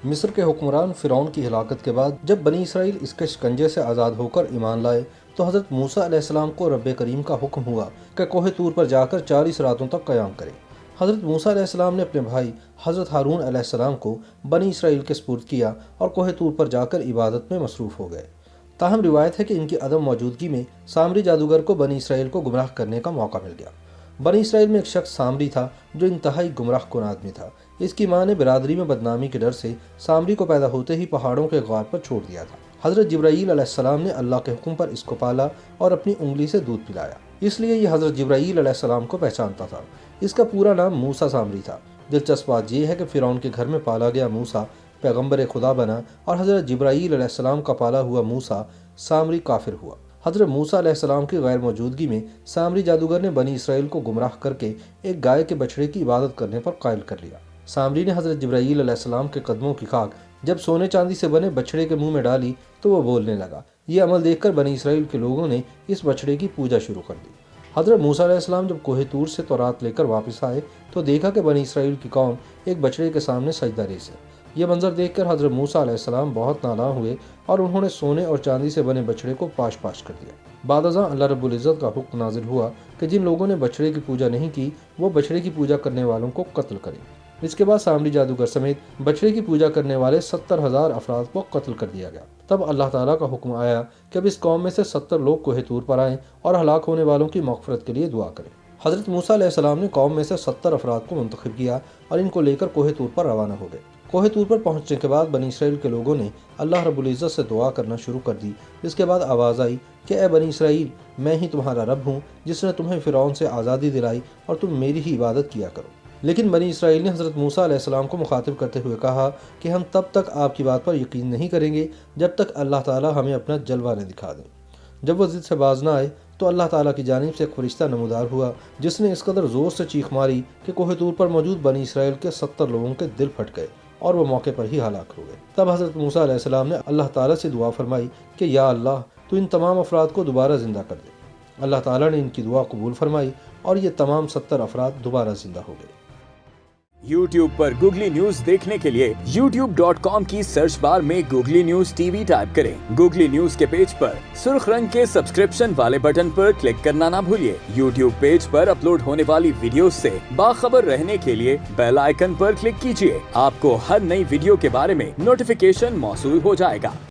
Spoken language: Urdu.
مصر کے حکمران فرعون کی ہلاکت کے بعد جب بنی اسرائیل اس کے شکنجے سے آزاد ہو کر ایمان لائے تو حضرت موسیٰ علیہ السلام کو رب کریم کا حکم ہوا کہ کوہ طور پر جا کر 40 راتوں تک قیام کریں۔ حضرت موسیٰ علیہ السلام نے اپنے بھائی حضرت ہارون علیہ السلام کو بنی اسرائیل کے سپرد کیا اور کوہ طور پر جا کر عبادت میں مصروف ہو گئے۔ تاہم روایت ہے کہ ان کی عدم موجودگی میں سامری جادوگر کو بنی اسرائیل کو گمراہ کرنے کا موقع مل گیا۔ بنی اسرائیل میں ایک شخص سامری تھا جو انتہائی گمراہ کن آدمی تھا۔ اس کی ماں نے برادری میں بدنامی کے ڈر سے سامری کو پیدا ہوتے ہی پہاڑوں کے غار پر چھوڑ دیا تھا۔ حضرت جبرائیل علیہ السلام نے اللہ کے حکم پر اس کو پالا اور اپنی انگلی سے دودھ پلایا، اس لیے یہ حضرت جبرائیل علیہ السلام کو پہچانتا تھا۔ اس کا پورا نام موسیٰ سامری تھا۔ دلچسپ بات یہ ہے کہ فرعون کے گھر میں پالا گیا موسیٰ پیغمبر خدا بنا اور حضرت جبرائیل علیہ السلام کا پالا ہوا موسیٰ سامری کافر ہوا۔ حضرت موسیٰ علیہ السلام کی غیر موجودگی میں سامری جادوگر نے بنی اسرائیل کو گمراہ کر کے ایک گائے کے بچڑے کی عبادت کرنے پر قائل کر لیا۔ سامری نے حضرت جبرائیل علیہ السلام کے قدموں کی خاک جب سونے چاندی سے بنے بچڑے کے منہ میں ڈالی تو وہ بولنے لگا۔ یہ عمل دیکھ کر بنی اسرائیل کے لوگوں نے اس بچڑے کی پوجا شروع کر دی۔ حضرت موسیٰ علیہ السلام جب کوہ طور سے تورات لے کر واپس آئے تو دیکھا کہ بنی اسرائیل کی قوم ایک بچڑے کے سامنے سجدہ ریز ہے۔ یہ منظر دیکھ کر حضرت موسیٰ علیہ السلام بہت نالاں ہوئے اور انہوں نے سونے اور چاندی سے بنے بچڑے کو پاش پاش کر دیا۔ بعد ازاں اللہ رب العزت کا حکم نازل ہوا کہ جن لوگوں نے بچڑے کی پوجا نہیں کی وہ بچڑے کی پوجا کرنے والوں کو قتل کریں۔ اس کے بعد سامری جادوگر سمیت بچڑے کی پوجا کرنے والے 70,000 افراد کو قتل کر دیا گیا۔ تب اللہ تعالیٰ کا حکم آیا کہ اب اس قوم میں سے 70 لوگ کوہ طور پر آئیں اور ہلاک ہونے والوں کی مغفرت کے لیے دعا کریں۔ حضرت موسیٰ علیہ السلام نے قوم میں سے 70 افراد کو منتخب کیا اور ان کو لے کر کوہ طور پر روانہ ہو گئے۔ کوہ طور پر پہنچنے کے بعد بنی اسرائیل کے لوگوں نے اللہ رب العزت سے دعا کرنا شروع کر دی۔ اس کے بعد آواز آئی کہ اے بنی اسرائیل، میں ہی تمہارا رب ہوں جس نے تمہیں فرعون سے آزادی دلائی اور تم میری ہی عبادت کیا کرو۔ لیکن بنی اسرائیل نے حضرت موسیٰ علیہ السلام کو مخاطب کرتے ہوئے کہا کہ ہم تب تک آپ کی بات پر یقین نہیں کریں گے جب تک اللہ تعالیٰ ہمیں اپنا جلوہ نہ دکھا دیں۔ جب وہ ضد سے باز نہ آئے تو اللہ تعالیٰ کی جانب سے ایک فرشتہ نمودار ہوا جس نے اس قدر زور سے چیخ ماری کہ کوہ طور پر موجود بنی اسرائیل کے 70 لوگوں کے دل پھٹ گئے اور وہ موقع پر ہی ہلاک ہو گئے۔ تب حضرت موسیٰ علیہ السلام نے اللہ تعالیٰ سے دعا فرمائی کہ یا اللہ تو ان تمام افراد کو دوبارہ زندہ کر دے۔ اللہ تعالیٰ نے ان کی دعا قبول فرمائی اور یہ تمام 70 افراد دوبارہ زندہ ہو گئے۔ YouTube پر گوگلی نیوز دیکھنے کے لیے youtube.com کی سرچ بار میں googly news T V type کریں۔ گوگلی نیوز کے پیج پر سرخ رنگ کے سبسکرپشن والے بٹن پر کلک کرنا نہ بھولیے۔ YouTube پیج پر اپلوڈ ہونے والی ویڈیوز سے باخبر رہنے کے لیے بیل آئیکن پر کلک کیجیے۔ آپ کو ہر نئی ویڈیو کے بارے میں نوٹیفیکیشن موصول ہو جائے گا۔